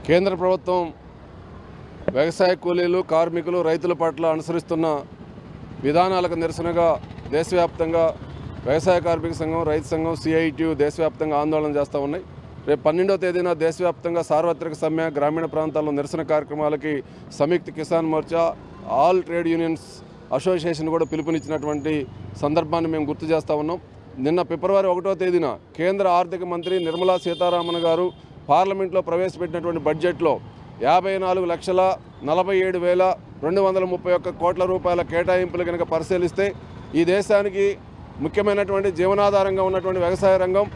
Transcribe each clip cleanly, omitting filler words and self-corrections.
కేంద్ర ప్రభుత్వం వ్యవసాయ కూలీలు, కార్మికులు, రైతుల పట్ల అనుసరిస్తున్న విధానాలకు నిరసనగా దేశవ్యాప్తంగా వ్యవసాయ కార్మిక సంఘం, రైతు సంఘం, సిఐటియు దేశవ్యాప్తంగా ఆందోళన చేస్తూ ఉన్నాయి. రేపు 12వ తేదీన దేశవ్యాప్తంగా సార్వత్రిక సమ్మె, గ్రామీణ ప్రాంతాల్లో నిరసన కార్యక్రమాలకి Samyukta Kisan Morcha, all trade unions association కూడా పిలుపునిచ్చినటువంటి సందర్భాన్ని మేము గుర్తు చేస్తూ ఉన్నాం. నిన్న ఫిబ్రవరి 1వ తేదీన కేంద్ర ఆర్థిక మంత్రి నిర్మలా సీతారామన్ గారు పార్లమెంట్లో ప్రవేశపెట్టినటువంటి బడ్జెట్లో 54,47,231 కోట్ల రూపాయల కేటాయింపులు కనుక పరిశీలిస్తే ఈ దేశానికి ముఖ్యమైనటువంటి జీవనాధారంగా ఉన్నటువంటి వ్యవసాయ రంగం,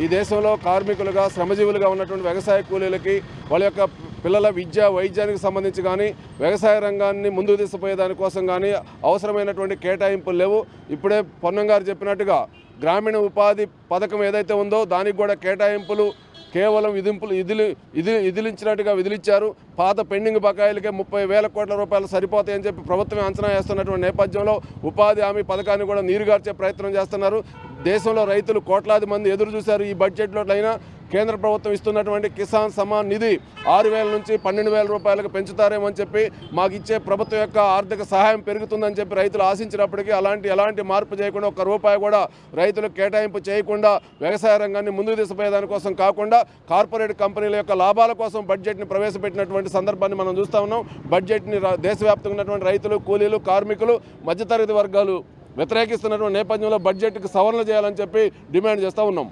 ఈ దేశంలో కార్మికులుగా, శ్రమజీవులుగా ఉన్నటువంటి వ్యవసాయ కూలీలకి వాళ్ళ యొక్క పిల్లల విద్య, వైద్యానికి సంబంధించి కానీ, వ్యవసాయ రంగాన్ని ముందుకు తీసుకుపోయే దానికోసం కానీ అవసరమైనటువంటి కేటాయింపులు లేవు. ఇప్పుడే పొన్నం గారు చెప్పినట్టుగా గ్రామీణ ఉపాధి పథకం ఏదైతే ఉందో దానికి కూడా కేటాయింపులు కేవలం విధిలించినట్టుగా విధిలిచ్చారు. పాత పెండింగ్ బకాయిలకే 30,000 కోట్ల రూపాయలు సరిపోతాయని చెప్పి ప్రభుత్వం అంచనా వేస్తున్నటువంటి నేపథ్యంలో ఉపాధి హామీ పథకాన్ని కూడా నీరుగార్చే ప్రయత్నం చేస్తున్నారు. దేశంలో రైతులు కోట్లాది మంది ఎదురు చూశారు. ఈ బడ్జెట్లో అయినా కేంద్ర ప్రభుత్వం ఇస్తున్నటువంటి కిసాన్ సమ్మాన్ నిధి 6,000 నుంచి 12,000 రూపాయలకు పెంచుతారేమని చెప్పి, మాకు ఇచ్చే ప్రభుత్వం యొక్క ఆర్థిక సహాయం పెరుగుతుందని చెప్పి రైతులు ఆశించినప్పటికీ ఎలాంటి మార్పు చేయకుండా, ఒక్క రూపాయి కూడా రైతులకు కేటాయింపు చేయకుండా, వ్యవసాయ రంగాన్ని ముందుకు తీసుకుపోయేదానికోసం కాకుండా కార్పొరేట్ కంపెనీల యొక్క లాభాల కోసం బడ్జెట్ని ప్రవేశపెట్టినటువంటి సందర్భాన్ని మనం చూస్తూ ఉన్నాం. బడ్జెట్ని దేశవ్యాప్తంగా ఉన్నటువంటి రైతులు, కూలీలు, కార్మికులు, మధ్యతరగతి వర్గాలు వ్యతిరేకిస్తున్నటువంటి నేపథ్యంలో బడ్జెట్కి సవరణ చేయాలని చెప్పి డిమాండ్ చేస్తూ ఉన్నాం.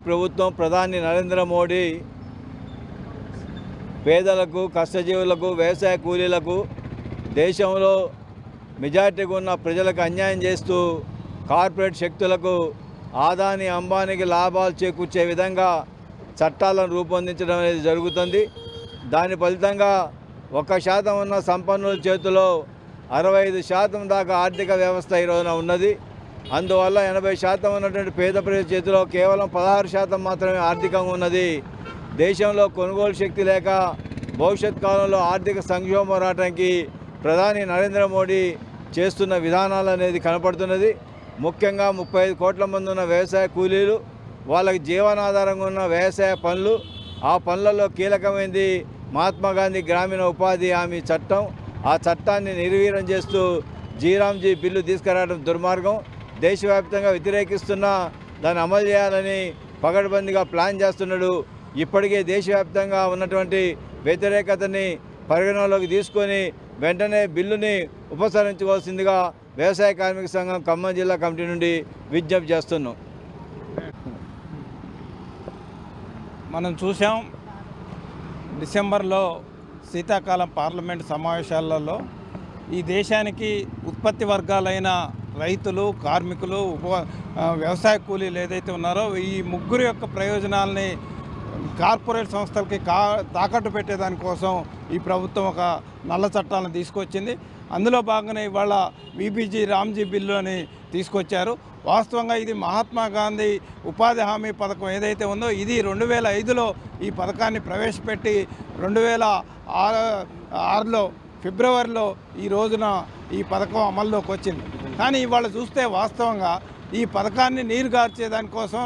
ప్రభుత్వం, ప్రధాని నరేంద్ర మోడీ పేదలకు, కష్టజీవులకు, వ్యవసాయ కూలీలకు, దేశంలో మెజార్టీగా ఉన్న ప్రజలకు అన్యాయం చేస్తూ కార్పొరేట్ శక్తులకు, ఆదాని అంబానీకి లాభాలు చేకూర్చే విధంగా చట్టాలను రూపొందించడం అనేది జరుగుతుంది. దాని ఫలితంగా 1% ఉన్న సంపన్నుల చేతిలో 65% దాకా ఆర్థిక వ్యవస్థ ఈరోజున ఉన్నది. అందువల్ల 80% ఉన్నటువంటి పేద ప్రజల చేతిలో కేవలం 16% మాత్రమే ఆర్థికంగా ఉన్నది. దేశంలో కొనుగోలు శక్తి లేక భవిష్యత్ కాలంలో ఆర్థిక సంక్షోభం రావడానికి ప్రధాని నరేంద్ర మోడీ చేస్తున్న విధానాలు అనేది కనపడుతున్నది. ముఖ్యంగా 35 కోట్ల మంది ఉన్న వ్యవసాయ కూలీలు, వాళ్ళకి జీవనాధారంగా ఉన్న వ్యవసాయ పనులు, ఆ పనులలో కీలకమైనది మహాత్మాగాంధీ గ్రామీణ ఉపాధి హామీ చట్టం. ఆ చట్టాన్ని నిర్వీర్యం చేస్తూ జీరాంజీ బిల్లు తీసుకురావడం దుర్మార్గం. దేశవ్యాప్తంగా వ్యతిరేకిస్తున్న దాన్ని అమలు చేయాలని పగడ్బందీగా ప్లాన్ చేస్తున్నాడు. ఇప్పటికే దేశవ్యాప్తంగా ఉన్నటువంటి వ్యతిరేకతని పరిగణలోకి తీసుకొని వెంటనే బిల్లుని ఉపసంహరించుకోవాల్సిందిగా వ్యవసాయ కార్మిక సంఘం ఖమ్మం జిల్లా కమిటీ నుండి విజ్ఞప్తి చేస్తున్నాం. మనం చూసాం, డిసెంబర్లో శీతాకాలం పార్లమెంటు సమావేశాలలో ఈ దేశానికి ఉత్పత్తి వర్గాలైన రైతులు, కార్మికులు, వ్యవసాయ కూలీలు ఏదైతే ఉన్నారో ఈ ముగ్గురు యొక్క ప్రయోజనాలని కార్పొరేట్ సంస్థలకి తాకట్టు పెట్టేదానికోసం ఈ ప్రభుత్వం ఒక నల్ల చట్టాలను తీసుకొచ్చింది. అందులో భాగంగానే ఇవాళ విబిజీ రామ్జీ బిల్లు అని తీసుకొచ్చారు. వాస్తవంగా ఇది మహాత్మా గాంధీ ఉపాధి హామీ పథకం ఏదైతే ఉందో ఇది 2005లో ఈ పథకాన్ని ప్రవేశపెట్టి 2006లో ఫిబ్రవరిలో ఈ రోజున ఈ పథకం అమల్లోకి వచ్చింది. కానీ ఇవాళ చూస్తే వాస్తవంగా ఈ పథకాన్ని నీరుగార్చేదానికోసం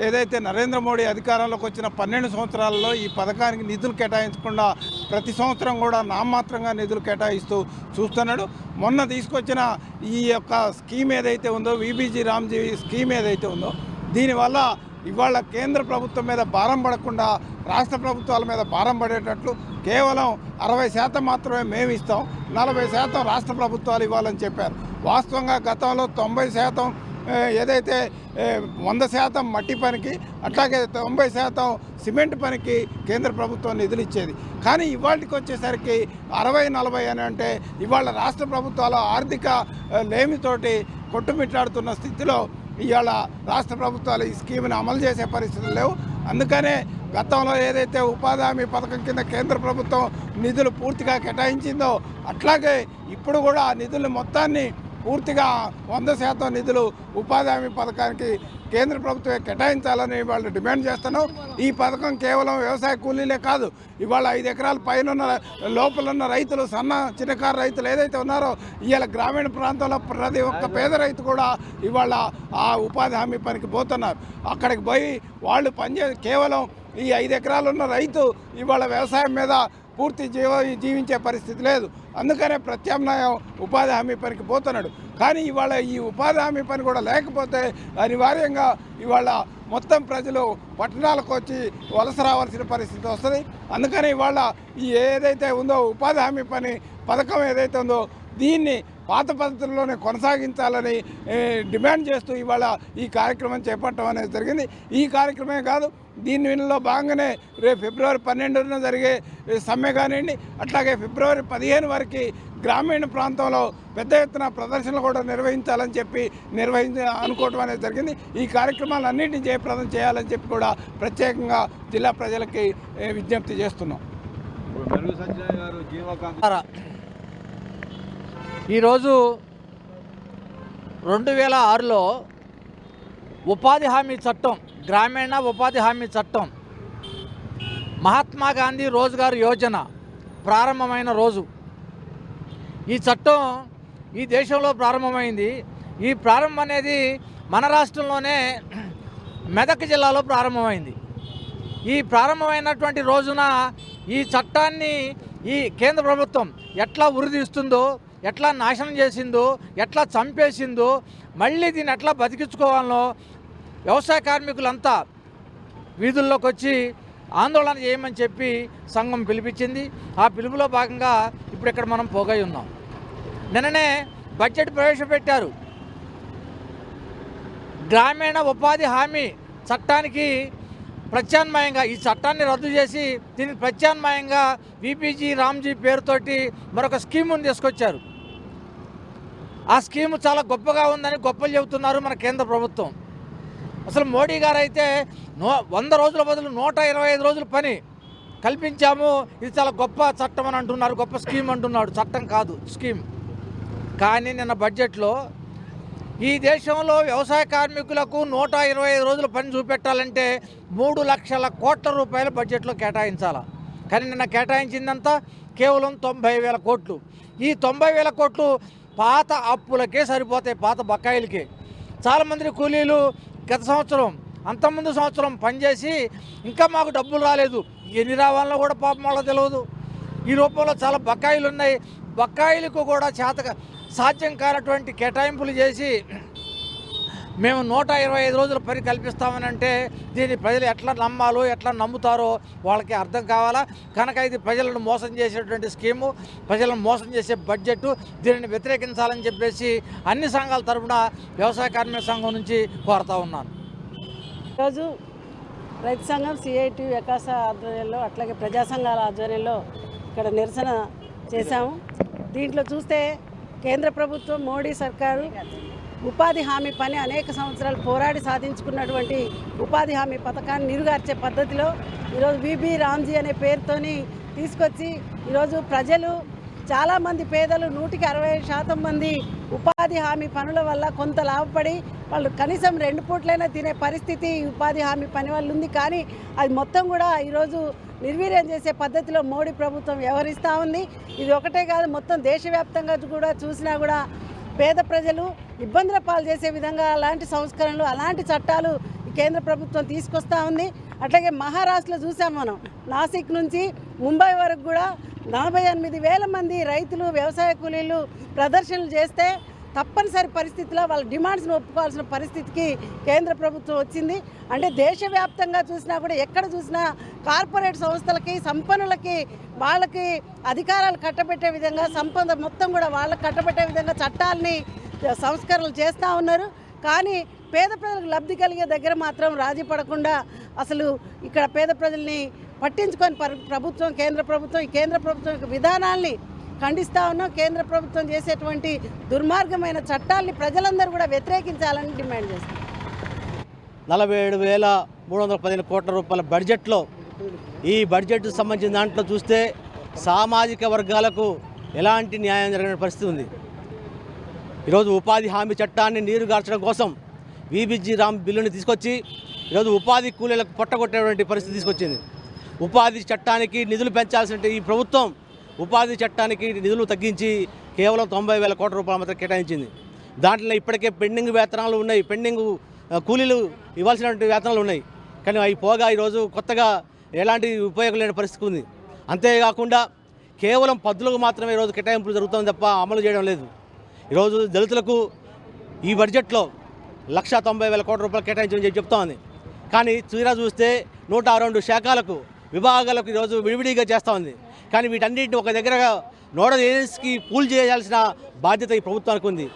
ఏదైతే నరేంద్ర మోడీ అధికారంలోకి వచ్చిన 12 సంవత్సరాలలో ఈ పథకానికి నిధులు కేటాయించకుండా ప్రతి సంవత్సరం కూడా నామమాత్రంగా నిధులు కేటాయిస్తూ చూస్తున్నాడు. మొన్న తీసుకొచ్చిన ఈ యొక్క స్కీమ్ ఏదైతే ఉందో, విబిజీ రామ్జీ స్కీమ్ ఏదైతే ఉందో, దీనివల్ల ఇవాళ కేంద్ర ప్రభుత్వం మీద భారం పడకుండా రాష్ట్ర ప్రభుత్వాల మీద భారం పడేటట్లు కేవలం 60% మాత్రమే మేము ఇస్తాం, 40% రాష్ట్ర ప్రభుత్వాలు ఇవ్వాలని చెప్పారు. వాస్తవంగా గతంలో 90% ఏదైతే 100% మట్టి పనికి, అట్లాగే 90% సిమెంట్ పనికి కేంద్ర ప్రభుత్వం నిధులు ఇచ్చేది. కానీ ఇవాళకి వచ్చేసరికి 60-40 అని అంటే ఇవాళ రాష్ట్ర ప్రభుత్వాల ఆర్థిక లేమితోటి కొట్టుమిట్లాడుతున్న స్థితిలో ఇవాళ రాష్ట్ర ప్రభుత్వాలు ఈ స్కీమ్ని అమలు చేసే పరిస్థితులు లేవు. అందుకనే గతంలో ఏదైతే ఉపాధి హామీ పథకం కింద కేంద్ర ప్రభుత్వం నిధులు పూర్తిగా కేటాయించిందో అట్లాగే ఇప్పుడు కూడా ఆ నిధులు మొత్తాన్ని పూర్తిగా 100% నిధులు ఉపాధి హామీ పథకానికి కేంద్ర ప్రభుత్వమే కేటాయించాలని వాళ్ళు డిమాండ్ చేస్తున్నాం. ఈ పథకం కేవలం వ్యవసాయ కూలీలే కాదు, ఇవాళ 5 ఎకరాల పైన లోపలున్న రైతులు, చిన్నకారు రైతులు ఏదైతే ఉన్నారో ఇవాళ గ్రామీణ ప్రాంతంలో ప్రతి ఒక్క పేద రైతు కూడా ఇవాళ ఆ ఉపాధి హామీ పనికి పోతున్నారు. అక్కడికి పోయి వాళ్ళు కేవలం ఈ 5 ఎకరాలు ఉన్న రైతు ఇవాళ వ్యవసాయం మీద పూర్తి జీవించే పరిస్థితి లేదు. అందుకనే ప్రత్యామ్నాయం ఉపాధి హామీ పనికి పోతున్నాడు. కానీ ఇవాళ ఈ ఉపాధి హామీ పని కూడా లేకపోతే అనివార్యంగా ఇవాళ మొత్తం ప్రజలు పట్టణాలకు వచ్చి వలస రావాల్సిన పరిస్థితి వస్తుంది. అందుకని ఇవాళ ఈ ఏదైతే ఉందో ఉపాధి హామీ పని పథకం ఏదైతే ఉందో దీన్ని పాత పద్ధతుల్లోనే కొనసాగించాలని డిమాండ్ చేస్తూ ఇవాళ ఈ కార్యక్రమం చేపట్టడం అనేది జరిగింది. ఈ కార్యక్రమమే కాదు, దీనిలో భాగంగానే రేపు ఫిబ్రవరి 12న జరిగే సమ్మె కానివ్వండి, అట్లాగే ఫిబ్రవరి 15 వరకు గ్రామీణ ప్రాంతంలో పెద్ద ఎత్తున ప్రదర్శనలు కూడా నిర్వహించాలని చెప్పి అనుకోవడం అనేది జరిగింది. ఈ కార్యక్రమాలన్నింటినీ జయప్రదం చేయాలని చెప్పి కూడా ప్రత్యేకంగా జిల్లా ప్రజలకి విజ్ఞప్తి చేస్తున్నాం. ఈరోజు 2006లో ఉపాధి హామీ చట్టం, గ్రామీణ ఉపాధి హామీ చట్టం, మహాత్మా గాంధీ రోజ్గార్ యోజన ప్రారంభమైన రోజు. ఈ చట్టం ఈ దేశంలో ప్రారంభమైంది. ఈ ప్రారంభం అనేది మన రాష్ట్రంలోనే మెదక్ జిల్లాలో ప్రారంభమైంది. ఈ ప్రారంభమైనటువంటి రోజున ఈ చట్టాన్ని ఈ కేంద్ర ప్రభుత్వం ఎట్లా ఉరిదీస్తుందో, ఎట్లా నాశనం చేసిందో, ఎట్లా చంపేసిందో, మళ్ళీ దీన్ని ఎట్లా బతికించుకోవాలనో వ్యవసాయ కార్మికులంతా వీధుల్లోకి వచ్చి ఆందోళన చేయమని చెప్పి సంఘం పిలిపించింది. ఆ పిలుపులో భాగంగా ఇప్పుడు ఇక్కడ మనం పోగై ఉన్నాం. నిన్ననే బడ్జెట్ ప్రవేశపెట్టారు. గ్రామీణ ఉపాధి హామీ చట్టానికి ప్రత్యామ్నాయంగా ఈ చట్టాన్ని రద్దు చేసి దీనికి ప్రత్యామ్నాయంగా విబిజి రామ్జీ పేరుతోటి మరొక స్కీమును తీసుకొచ్చారు. ఆ స్కీము చాలా గొప్పగా ఉందని గొప్పలు చెబుతున్నారు మన కేంద్ర ప్రభుత్వం. అసలు మోడీ గారు అయితే 100 రోజుల బదులు 125 రోజుల పని కల్పించాము, ఇది చాలా గొప్ప చట్టం అని అంటున్నారు, గొప్ప స్కీమ్ అంటున్నాడు. చట్టం కాదు, స్కీమ్. కానీ నిన్న బడ్జెట్లో ఈ దేశంలో వ్యవసాయ కార్మికులకు 125 రోజుల పని చూపెట్టాలంటే 3 లక్షల కోట్ల రూపాయలు బడ్జెట్లో కేటాయించాలి. కానీ నిన్న కేటాయించిందంతా కేవలం 90,000 కోట్లు. ఈ 90,000 కోట్లు పాత అప్పులకే సరిపోతాయి, పాత బకాయిలకే. చాలామంది కూలీలు గత సంవత్సరం అంతకుముందు సంవత్సరం పనిచేసి ఇంకా మాకు డబ్బులు రాలేదు, ఎన్ని రావాలనో కూడా పాపం వాళ్ళకి తెలియదు. ఈ రూపంలో చాలా బకాయిలు ఉన్నాయి. బకాయిలకు కూడా సాధ్యం కానటువంటి కేటాయింపులు చేసి మేము 125 రోజుల పని కల్పిస్తామని అంటే దీన్ని ప్రజలు ఎట్లా నమ్మాలో, ఎట్లా నమ్ముతారో వాళ్ళకి అర్థం కావాలా. కనుక ఇది ప్రజలను మోసం చేసేటువంటి స్కీము, ప్రజలను మోసం చేసే బడ్జెట్, దీనిని వ్యతిరేకించాలని చెప్పేసి అన్ని సంఘాల తరఫున వ్యవసాయ కార్మిక సంఘం నుంచి కోరుతా ఉన్నాను. ఈరోజు రైతు సంఘం, సిఐటి, వికాస ఆధ్వర్యంలో, అట్లాగే ప్రజా సంఘాల ఆధ్వర్యంలో ఇక్కడ నిరసన చేశాము. దీంట్లో చూస్తే కేంద్ర ప్రభుత్వం, మోడీ సర్కారు ఉపాధి హామీ పని అనేక సంవత్సరాలు పోరాడి సాధించుకున్నటువంటి ఉపాధి హామీ పథకాన్ని నీరుగార్చే పద్ధతిలో ఈరోజు విబి రామ్జీ అనే పేరుతోని తీసుకొచ్చి ఈరోజు ప్రజలు చాలామంది పేదలు 160% మంది ఉపాధి హామీ పనుల వల్ల కొంత లాభపడి వాళ్ళు కనీసం 2 పూట్లైనా తినే పరిస్థితి ఉపాధి హామీ పని వల్ల ఉంది. కానీ అది మొత్తం కూడా ఈరోజు నిర్వీర్యం చేసే పద్ధతిలో మోడీ ప్రభుత్వం వ్యవహరిస్తూ ఉంది. ఇది ఒకటే కాదు, మొత్తం దేశవ్యాప్తంగా కూడా చూసినా కూడా పేద ప్రజలు ఇబ్బందుల పాలు చేసే విధంగా అలాంటి సంస్కరణలు, అలాంటి చట్టాలు కేంద్ర ప్రభుత్వం తీసుకొస్తూ ఉంది. అట్లాగే మహారాష్ట్రలో చూసాం మనం, నాసిక్ నుంచి ముంబై వరకు కూడా 48,000 మంది రైతులు, వ్యవసాయ కూలీలు ప్రదర్శనలు చేస్తే తప్పనిసరి పరిస్థితిలో వాళ్ళ డిమాండ్స్ను ఒప్పుకోవాల్సిన పరిస్థితికి కేంద్ర ప్రభుత్వం వచ్చింది. అంటే దేశవ్యాప్తంగా చూసినా కూడా ఎక్కడ చూసినా కార్పొరేట్ సంస్థలకి, సంపన్నులకి, వాళ్ళకి అధికారాలు కట్టబెట్టే విధంగా, సంపద మొత్తం కూడా వాళ్ళకి కట్టబెట్టే విధంగా చట్టాలని సంస్కరణలు చేస్తూ ఉన్నారు. కానీ పేద ప్రజలకు లబ్ధి కలిగే దగ్గర మాత్రం రాజీ పడకుండా అసలు ఇక్కడ పేద ప్రజల్ని పట్టించుకొని ప్రభుత్వం, కేంద్ర ప్రభుత్వం, ఈ కేంద్ర ప్రభుత్వం యొక్క విధానాల్ని ఖండిస్తూ ఉన్నాం. కేంద్ర ప్రభుత్వం చేసేటువంటి దుర్మార్గమైన చట్టాలని ప్రజలందరూ కూడా వ్యతిరేకించాలని డిమాండ్ చేస్తాం. 47,315 కోట్ల రూపాయల బడ్జెట్లో ఈ బడ్జెట్కు సంబంధించిన దాంట్లో చూస్తే సామాజిక వర్గాలకు ఎలాంటి న్యాయం జరిగిన పరిస్థితి ఉంది. ఈరోజు ఉపాధి హామీ చట్టాన్ని నీరుగార్చడం కోసం విబిజి రామ్ బిల్లుని తీసుకొచ్చి ఈరోజు ఉపాధి కూలీలకు పొట్టగొట్టేటువంటి పరిస్థితి తీసుకొచ్చింది. ఉపాధి చట్టానికి నిధులు పెంచాల్సిన ఈ ప్రభుత్వం ఉపాధి చట్టానికి నిధులు తగ్గించి కేవలం 90,000 కోట్ల రూపాయలు మాత్రం కేటాయించింది. దాంట్లో ఇప్పటికే పెండింగ్ వేతనాలు ఉన్నాయి, పెండింగ్ కూలీలు ఇవ్వాల్సినటువంటి వేతనాలు ఉన్నాయి. కానీ అవి పోగా ఈరోజు కొత్తగా ఎలాంటి ఉపయోగం లేని పరిస్థితి ఉంది. అంతేకాకుండా కేవలం పద్దులకు మాత్రమే ఈరోజు కేటాయింపులు జరుగుతుంది తప్ప అమలు చేయడం లేదు. ఈరోజు దళితులకు ఈ బడ్జెట్లో 1,90,000 కోట్ల రూపాయలు కేటాయించమని చెప్తా ఉంది. కానీ తీరా చూస్తే 102 శాఖలకు విభాగాలకు ఈరోజు విడివిడిగా చేస్తూ ఉంది. కానీ వీటన్నిటిని ఒక దగ్గర నోడల్ ఏజెన్సీకి పూల్ చేయాల్సిన బాధ్యత ఈ ప్రభుత్వానికి ఉంది.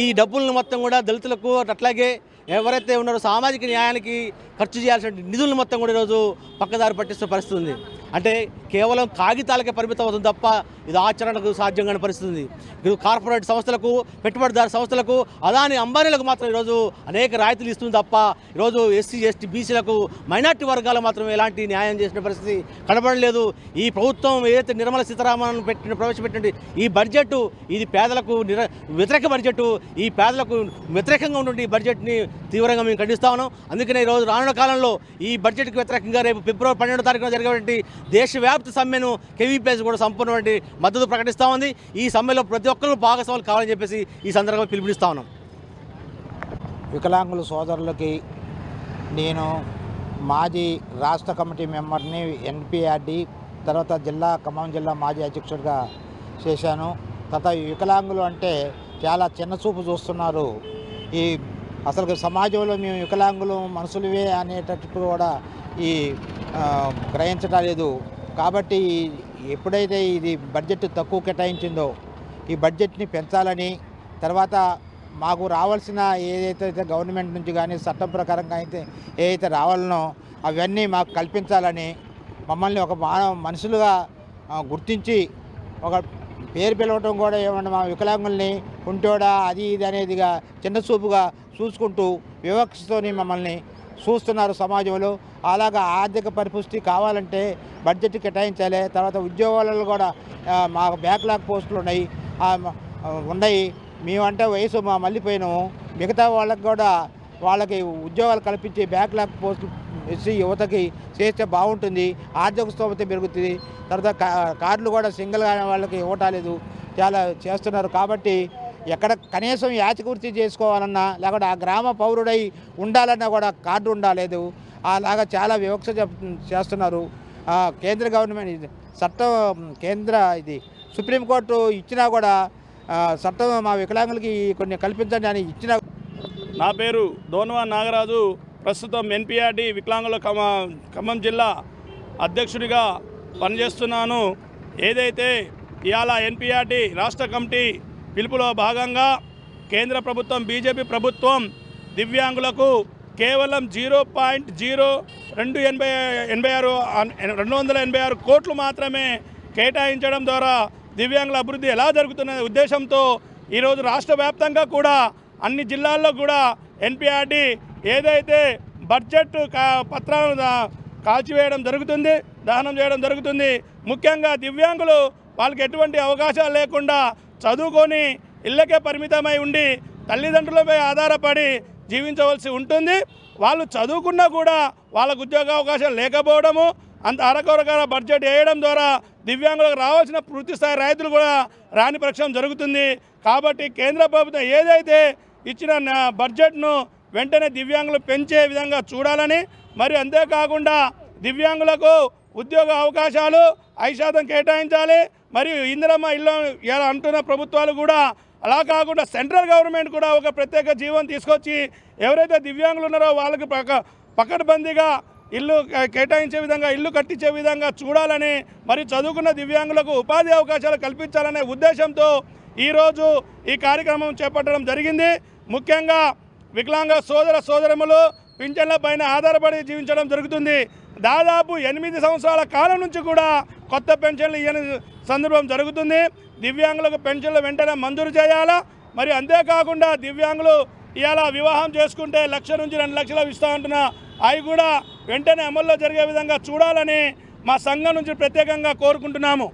ఈ డబ్బులను మొత్తం కూడా దళితులకు అట్లాగే ఎవరైతే ఉన్నారో సామాజిక న్యాయానికి ఖర్చు చేయాల్సిన నిధులను మొత్తం కూడా ఈరోజు పక్కదారి పట్టిస్తున్న పరిస్థితి ఉంది. అంటే కేవలం కాగితాలకే పరిమితం అవుతుంది తప్ప ఇది ఆచరణకు సాధ్యం కాని పరిస్థితి ఉంది. ఇది కార్పొరేట్ సంస్థలకు, పెట్టుబడిదారు సంస్థలకు, అదాని అంబానీలకు మాత్రం ఈరోజు అనేక రాయితీలు ఇస్తుంది తప్ప ఈరోజు ఎస్సీ, ఎస్టీ, బీసీలకు, మైనార్టీ వర్గాలకు మాత్రం ఎలాంటి న్యాయం చేసిన పరిస్థితి కనబడలేదు. ఈ ప్రభుత్వం ఏదైతే నిర్మలా సీతారామన్ ప్రవేశపెట్టిన ఈ బడ్జెట్ ఇది పేదలకు వ్యతిరేక బడ్జెట్. ఈ పేదలకు వ్యతిరేకంగా ఉన్నటువంటి ఈ బడ్జెట్ని తీవ్రంగా మేము ఖండిస్తా ఉన్నాం. అందుకనే ఈరోజు రానున్న కాలంలో ఈ బడ్జెట్కి వ్యతిరేకంగా రేపు ఫిబ్రవరి 12వ తారీఖున జరిగేటువంటి దేశవ్యాప్త సమ్మెను కేవీపీఎస్ కూడా సంపూర్ణమైన మద్దతు ప్రకటిస్తూ ఉంది. ఈ సమ్మెలో ప్రతి ఒక్కరూ భాగస్వాములు కావాలని చెప్పేసి ఈ సందర్భంగా పిలుపునిస్తా ఉన్నాం. వికలాంగుల సోదరులకి నేను మాజీ రాష్ట్ర కమిటీ మెంబర్ని, ఎన్పిఆర్డి, తర్వాత ఖమ్మం జిల్లా మాజీ అధ్యక్షుడిగా చేశాను. తర్వాత వికలాంగులు అంటే చాలా చిన్న చూపు చూస్తున్నారు. ఈ అసలు సమాజంలో మేము వికలాంగులు మనుషులవే అనేటట్టు కూడా ఈ గ్రహించడం లేదు. కాబట్టి ఎప్పుడైతే ఇది బడ్జెట్ తక్కువ కేటాయించిందో ఈ బడ్జెట్ని పెంచాలని, తర్వాత మాకు రావాల్సిన ఏదైతే గవర్నమెంట్ నుంచి కానీ చట్టం ప్రకారంగా అయితే ఏదైతే రావాలనో అవన్నీ మాకు కల్పించాలని, మమ్మల్ని ఒక మనుషులుగా గుర్తించి ఒక పేరు పిలవటం కూడా ఏమన్నా మా వికలాంగుల్ని ఉంటోడా అది ఇది అనేదిగా చిన్న చూపుగా చూసుకుంటూ వివక్షతోని మమ్మల్ని చూస్తున్నారు సమాజంలో. అలాగా ఆర్థిక పరిపుష్టి కావాలంటే బడ్జెట్ కేటాయించాలి. తర్వాత ఉద్యోగాలలో కూడా మాకు బ్యాక్లాగ్ పోస్టులు ఉన్నాయి. మేమంటే వయసు మళ్ళీపోయినాము. మిగతా వాళ్ళకి కూడా వాళ్ళకి ఉద్యోగాలు కల్పించి బ్యాక్లాగ్ పోస్టులు ఎస్సీ యువతకి చేస్తే బాగుంటుంది, ఆర్థిక స్తోమత పెరుగుతుంది. తర్వాత కార్డులు కూడా సింగిల్గా వాళ్ళకి ఇవ్వటాలేదు, చాలా చేస్తున్నారు. కాబట్టి ఎక్కడ కనీసం యాచకృతి చేసుకోవాలన్నా లేకపోతే ఆ గ్రామ పౌరుడై ఉండాలన్నా కూడా కార్డు ఉండాలేదు. అలాగా చాలా వివక్ష చేస్తున్నారు. కేంద్ర గవర్నమెంట్ ఇది సుప్రీంకోర్టు ఇచ్చినా కూడా చట్టం మా వికలాంగులకి కొన్ని కల్పించండి అని ఇచ్చినా. నా పేరు దోనవా నాగరాజు. ప్రస్తుతం ఎన్పిఆర్డి వికలాంగుల ఖమ్మం జిల్లా అధ్యక్షుడిగా పనిచేస్తున్నాను. ఏదైతే ఇవాళ ఎన్పిఆర్డి రాష్ట్ర కమిటీ పిలుపులో భాగంగా కేంద్ర ప్రభుత్వం, బీజేపీ ప్రభుత్వం దివ్యాంగులకు కేవలం 0.0286 కోట్లు మాత్రమే కేటాయించడం ద్వారా దివ్యాంగుల అభివృద్ధి ఎలా జరుగుతున్న ఉద్దేశంతో ఈరోజు రాష్ట్ర వ్యాప్తంగా కూడా అన్ని జిల్లాల్లో కూడా ఎన్పిఆర్డి ఏదైతే బడ్జెట్ పత్రాలను కాల్చివేయడం జరుగుతుంది, దహనం చేయడం జరుగుతుంది. ముఖ్యంగా దివ్యాంగులు వాళ్ళకి ఎటువంటి అవకాశాలు లేకుండా చదువుకొని ఇళ్ళకే పరిమితమై ఉండి తల్లిదండ్రులపై ఆధారపడి జీవించవలసి ఉంటుంది. వాళ్ళు చదువుకున్నా కూడా వాళ్ళకు ఉద్యోగ అవకాశాలు లేకపోవడము, అంత అరకొరకర బడ్జెట్ వేయడం ద్వారా దివ్యాంగులకు రావాల్సిన పూర్తి స్థాయి రైతులు కూడా రాని పక్షం జరుగుతుంది. కాబట్టి కేంద్ర ప్రభుత్వం ఏదైతే ఇచ్చిన బడ్జెట్ను వెంటనే దివ్యాంగులు పెంచే విధంగా చూడాలని, మరి అంతేకాకుండా దివ్యాంగులకు ఉద్యోగ అవకాశాలు 5% కేటాయించాలి. మరియు ఇందిరమ్మ ఇల్లు ఇలా అంటున్న ప్రభుత్వాలు కూడా అలా కాకుండా సెంట్రల్ గవర్నమెంట్ కూడా ఒక ప్రత్యేక జీవనం తీసుకొచ్చి ఎవరైతే దివ్యాంగులు ఉన్నారో వాళ్ళకి పకడ్బందీగా ఇల్లు కేటాయించే విధంగా, ఇల్లు కట్టించే విధంగా చూడాలని, మరి చదువుకున్న దివ్యాంగులకు ఉపాధి అవకాశాలు కల్పించాలనే ఉద్దేశంతో ఈరోజు ఈ కార్యక్రమం చేపట్టడం జరిగింది. ముఖ్యంగా వికలాంగ సోదరములు పింఛన్ల పైన ఆధారపడి జీవించడం జరుగుతుంది. దాదాపు 8 సంవత్సరాల కాలం నుంచి కూడా కొత్త పెన్షన్లు ఇవ్వని సందర్భం జరుగుతుంది. దివ్యాంగులకు పెన్షన్లు వెంటనే మంజూరు చేయాలా. మరి అంతేకాకుండా దివ్యాంగులు ఇవాళ వివాహం చేసుకుంటే 1 నుంచి 2 లక్షలు ఇస్తూ ఉంటున్నా అవి కూడా వెంటనే అమల్లో జరిగే విధంగా చూడాలని మా సంఘం నుంచి ప్రత్యేకంగా కోరుకుంటున్నాము.